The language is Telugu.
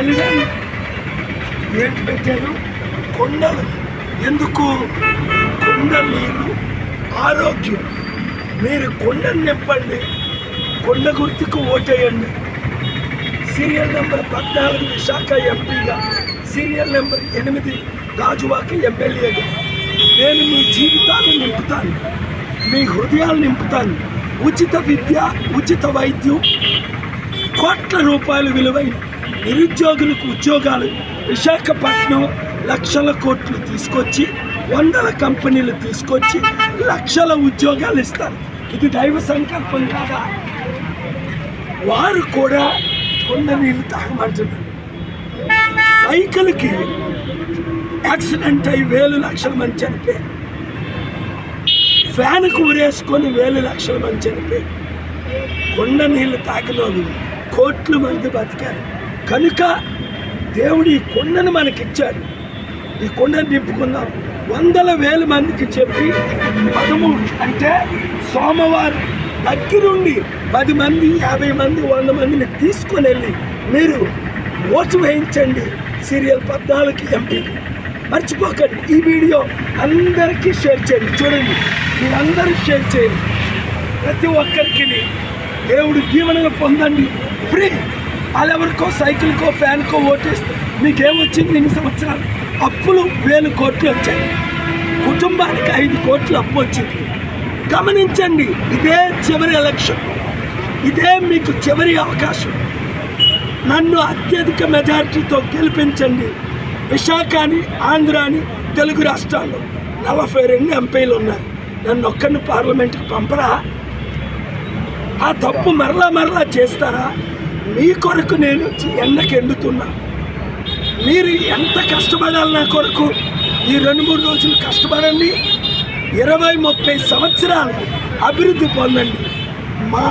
తల్లిదండ్రులు ఏంటి పెట్టారు? కొండలు. ఎందుకు? కొండ నీరు ఆరోగ్యం. మీరు కొండను నింపండి, కొండ గుర్తుకు ఓటేయండి. సీరియల్ నెంబర్ 14 విశాఖ ఎంపీగా, సీరియల్ నెంబర్ 8 గాజువాక ఎమ్మెల్యేగా నేను మీ జీవితాలు నింపుతాను, మీ హృదయాలు నింపుతాను. ఉచిత విద్య, ఉచిత వైద్యం, కోట్ల రూపాయలు విలువైన నిరుద్యోగులకు ఉద్యోగాలు. విశాఖపట్నం లక్షల కోట్లు తీసుకొచ్చి, వందల కంపెనీలు తీసుకొచ్చి లక్షల ఉద్యోగాలు ఇస్తారు. ఇది దైవ సంకల్పం కాదా? వారు కూడా కొండ నీళ్ళు తాగమంటున్నారు. సైకిల్కి యాక్సిడెంట్ అయ్యి వేలు లక్షల మంది చనిపోయారు. ఫ్యాన్కు ఊరేసుకొని వేలు లక్షల మంది చనిపోయారు. కొండ నీళ్ళు తాగినోళ్ళు కోట్ల మంది బతికారు. కనుక దేవుడు ఈ కొండను మనకిచ్చాడు. ఈ కొండను నింపుకుందాం. వందల వేల మందికి చెప్పి 13 అంటే సోమవారం దగ్గరుండి 10 మంది, 50 మంది, 100 మందిని తీసుకొని వెళ్ళి మీరు ఓటు వేయించండి. Serial 14 MP. మర్చిపోకండి. ఈ వీడియో అందరికీ షేర్ చేయండి. చూడండి, మీరందరూ షేర్ చేయండి. ప్రతి ఒక్కరికి దేవుడు దీవెనలు పొందండి. ఫ్రీ. వాళ్ళెవరికో సైకిల్కో ఫ్యాన్కో ఓటేస్తే మీకేమొచ్చింది? 2 సంవత్సరాలు అప్పులు 1000 కోట్లు వచ్చాయి. కుటుంబానికి 5 కోట్లు అప్పు వచ్చింది. గమనించండి, ఇదే చివరి ఎలక్షన్, ఇదే మీకు చివరి అవకాశం. నన్ను అత్యధిక మెజారిటీతో గెలిపించండి. విశాఖని, ఆంధ్రాని, తెలుగు రాష్ట్రాల్లో 42 ఎంపీలు ఉన్నారు. నన్ను ఒక్కరిని పార్లమెంట్కి పంపరా? ఆ తప్పు మరలా చేస్తారా? మీ కొరకు నేను ఎండకు ఎండుతున్నా. మీరు ఎంత కష్టపడాలి నా కొరకు? ఈ 2-3 రోజులు కష్టపడండి. 20-30 సంవత్సరాలు అభివృద్ధి పొందండి. మా